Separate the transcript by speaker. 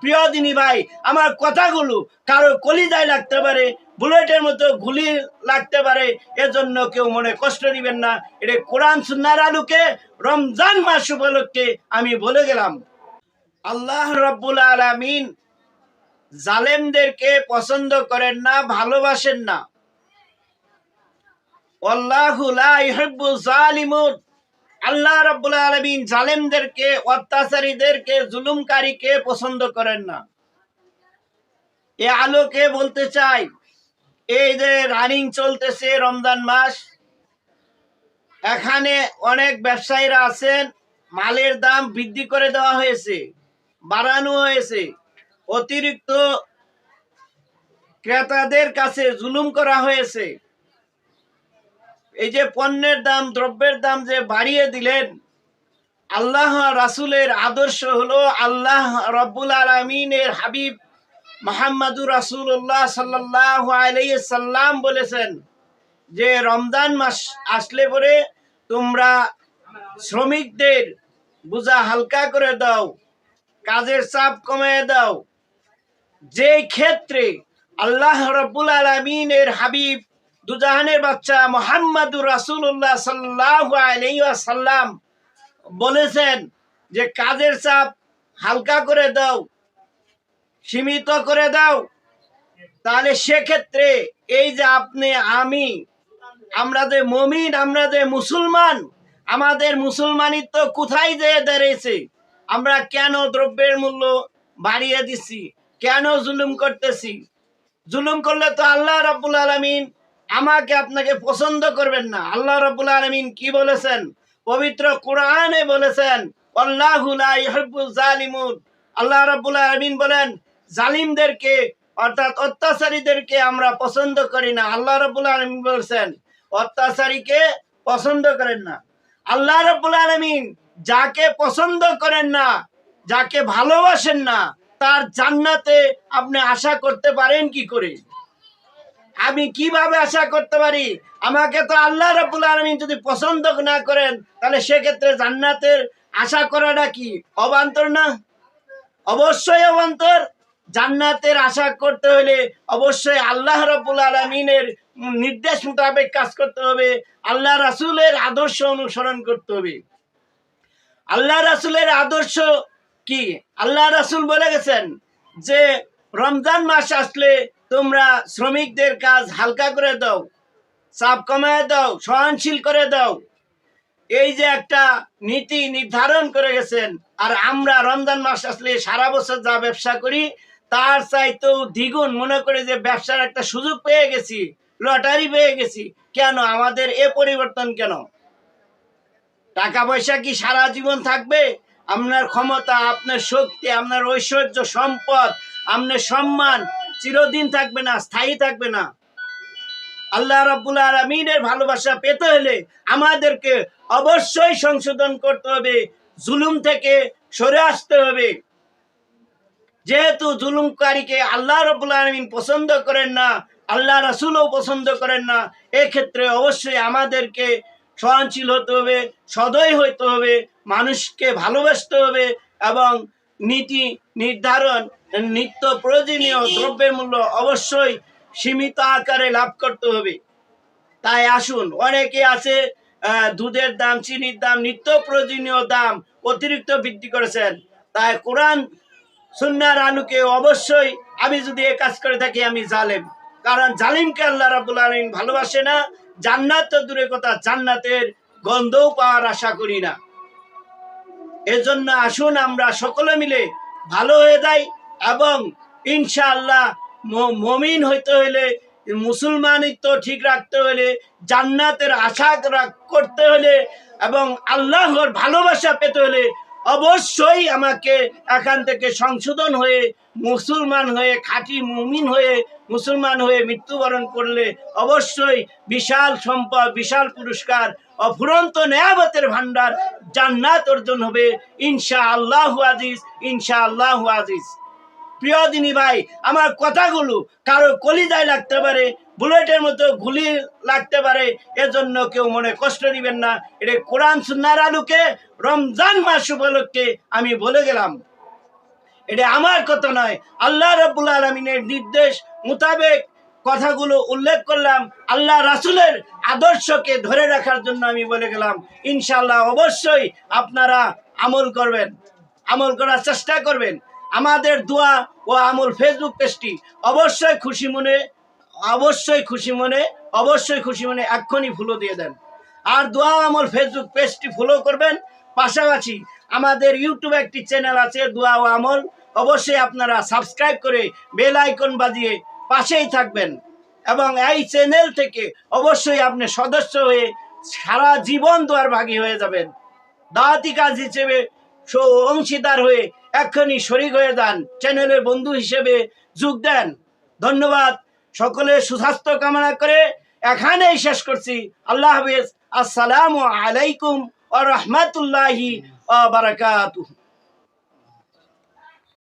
Speaker 1: প্রিয় দিনী ভাই, আমার কথাগুলো কারো কলিজায় লাগতে পারে, বুলেটের মতো গুলি লাগতে পারে, এজন্য কেউ মনে কষ্ট দিবেন না। এটা কোরআন সুন্নাহর আলোকে রমজান মাস উপলক্ষে আমি বলে গেলাম। আল্লাহ রাব্বুল আলামিন জালেমদেরকে পছন্দ করেন না, ভালোবাসেন না। আল্লাহু লা ইউহিব্বুল জালিমুন। আল্লাহ রাব্বুল আলামিন জালেমদেরকে, অত্যাচারীদেরকে, জুলুমকারীকে পছন্দ করেন না। এ আলোকে বলতে চাই, এই যে রানিং চলতেছে রমজান মাস, এখানে অনেক ব্যবসায়ীরা আছেন, মালের দাম বৃদ্ধি করে দেওয়া হয়েছে, বাড়ানো হয়েছে, অতিরিক্ত ক্রেতাদের কাছে জুলুম করা হয়েছে। এই যে পণ্যের দাম, দ্রব্যের দাম যে বাড়িয়ে দিলেন, আল্লাহ রাসূলের আদর্শ হলো, আল্লাহ রাব্বুল আলামিনের হাবিব মুহাম্মদুর রাসূলুল্লাহ সাল্লাল্লাহু আলাইহি সাল্লাম বলেছেন যে রমজান মাস আসলে পরে তোমরা শ্রমিকদের বোঝা হালকা করে দাও, কাজের চাপ কমিয়ে দাও। যে ক্ষেত্রে আল্লাহ রাব্বুল আলামিনের হাবিব দুজাহানের বাচ্চা মুহাম্মদুর রাসূলুল্লাহ সাল্লাল্লাহু আলাইহি ওয়াসাল্লাম বলেছেন যে কাজের চাপ হালকা করে দাও, সীমিত করে দাও, তাহলে সেক্ষেত্রে এই যে আপনি আমি, আমরা যে মুমিন, আমরা যে মুসলমান, আমাদের মুসলমানিত্ব কোথায় যেয়ে দাঁড়িয়েছে? আমরা কেন দ্রব্যের মূল্য বাড়িয়ে দিচ্ছি? কেন জুলুম করতেছি? জুলুম করলে তো আল্লাহ রাব্বুল আলামিন আমাকে আপনাকে পছন্দ করবেন না। আল্লাহ রাব্বুল আলামিন কি বলেছেন? পবিত্র কোরআনে বলেছেন, আল্লাহু লা ইউহিব্বুল জালিমুন। আল্লাহ রাব্বুল আলামিন বলেন, জালিমদেরকে অর্থাৎ অত্যাচারীদেরকে আমরা পছন্দ করি না। আল্লাহ রাব্বুল আলামিন বলেছেন অত্যাচারীকে পছন্দ করেন না। আল্লাহ রাব্বুল আলামিন যাকে পছন্দ করেন না, যাকে ভালোবাসেন না, তার জান্নাতে আপনি আশা করতে পারেন কি করে? আমি কিভাবে আশা করতে পারি? আমাকে তো আল্লাহ রাব্বুল আলামিন যদি পছন্দ না করেন, তাহলে সেক্ষেত্রে জান্নাতের আশা করাটা কি অবান্তর না? অবশ্যই অবান্তর। জান্নাতের আশা করতে হলে অবশ্যই আল্লাহ রাব্বুল আলামিনের নির্দেশ মোতাবেক কাজ করতে হবে, আল্লাহ রাসূলের আদর্শ অনুসরণ করতে হবে। আল্লাহ রাসূলের আদর্শ কি? আল্লাহ রাসূল বলে গেছেন যে রমজান মাস আসলে তোমরা শ্রমিকদের কাজ হালকা করে দাও, চাপ কমায় দাও, সহনশীল করে দাও। এই যে একটা নীতি নির্ধারণ করে গেছেন, আর আমরা রমজান মাস আসলে সারা বছর যা ব্যবসা করি তার চাইতেও দ্বিগুণ মনে করে যে ব্যবসার একটা সুযোগ পেয়ে গেছি, লটারি পেয়ে গেছি। কেন আমাদের এ পরিবর্তন কেন? টাকা পয়সা কি সারা জীবন থাকবে? আপনার ক্ষমতা, আপনার শক্তি, আপনার ঐশ্বর্য, সম্পদ, আপনার সম্মান চিরদিন থাকবে না, স্থায়ী থাকবে না। আল্লাহ রাব্বুল আলামিনের ভালোবাসা পেতে হলে আমাদেরকে অবশ্যই সংশোধন করতে হবে, জুলুম থেকে সরে আসতে হবে। যেহেতু জুলুমকারীকে আল্লাহ রাব্বুল আলামিন পছন্দ করেন না, আল্লাহ রাসূলও পছন্দ করেন না, এক্ষেত্রে অবশ্যই আমাদেরকে সহনশীল হতে হবে, সদয় হইতে হবে, মানুষকে ভালোবাসতে হবে এবং নীতি নির্ধারণ, নিত্য প্রয়োজনীয় দ্রব্যের মূল্য অবশ্যই সীমিত আকারে লাভ করতে হবে। তাই আসুন, অনেকে আছে দুধের দাম, চিনির দাম, নিত্য প্রয়োজনীয় দাম অতিরিক্ত বৃদ্ধি করেছেন। তাই কোরআন সুন্নাহর আলোকে অবশ্যই আমি যদি এ কাজ করে থাকি আমি জালেম, কারণ জালিমকে আল্লাহ রাব্বুল আলামিন ভালোবাসে না। জান্নাত তো দূরের কথা, জান্নাতের গন্ধও পাওয়ার আশা করি না। এজন্য আসুন আমরা সকলে মিলে ভালো হয়ে যাই এবং ইনশাআল্লাহ মুমিন হইতে হলে, মুসলমানিত্ব ঠিক রাখতে হলে, জান্নাতের আশা করতে হলে এবং আল্লাহর ভালোবাসা পেতে হলে অবশ্যই আমাকে এখান থেকে সংশোধন হয়ে, মুসলমান হয়ে, খাঁটি মুমিন হয়ে, মুসলমান হয়ে মৃত্যুবরণ করলে অবশ্যই বিশাল সম্পদ, বিশাল পুরস্কার, অফুরন্ত নেয়ামতের ভান্ডার, জান্নাত অর্জন হবে ইনশাআল্লাহু আজিজ, ইনশাআল্লাহু আজিজ। প্রিয় দিনী ভাই, আমার কথাগুলো কারো কলিজায় লাগতে পারে, বুলেটের মতো গুলি লাগতে পারে, এজন্য কেউ মনে কষ্ট দিবেন না। এটা কোরআন সুন্নাহর আলোকে রমজান মাস উপলক্ষে আমি বলে গেলাম। এটা আমার কথা নয়, আল্লাহ রাব্বুল আলামিনের নির্দেশ মোতাবেক কথাগুলো উল্লেখ করলাম। আল্লাহ রাসূলের আদর্শকে ধরে রাখার জন্য আমি বলে গেলাম। ইনশাআল্লাহ অবশ্যই আপনারা আমল করবেন, আমল করার চেষ্টা করবেন। আমাদের দোয়া ও আমল ফেসবুক পেজটি অবশ্যই খুশি মনে, অবশ্যই খুশি মনে এক্ষুনি ফলো দিয়ে দেন। আর দোয়া আমল ফেসবুক পেজটি ফলো করবেন। পাশাপাশি আমাদের ইউটিউবে একটি চ্যানেল আছে দোয়া ও আমল, অবশ্যই আপনারা সাবস্ক্রাইব করে বেল আইকন বাজিয়ে পাশেই থাকবেন। এবং এই চ্যানেল থেকে অবশ্যই আপনি সদস্য হয়ে সারা জীবন দোয়ার ভাগী হয়ে যাবেন। দাওয়াতি কাজ হিসেবে অংশীদার হয়ে এক্ষুনি শরীক হয়ে যান, চ্যানেলের বন্ধু হিসেবে যোগ দেন। ধন্যবাদ। সকলের সুস্বাস্থ্য কামনা করে এখানেই শেষ করছি। আল্লাহ হাফেজ। আসসালামু আলাইকুম ওয়া রাহমাতুল্লাহি ওয়া বারাকাতুহু।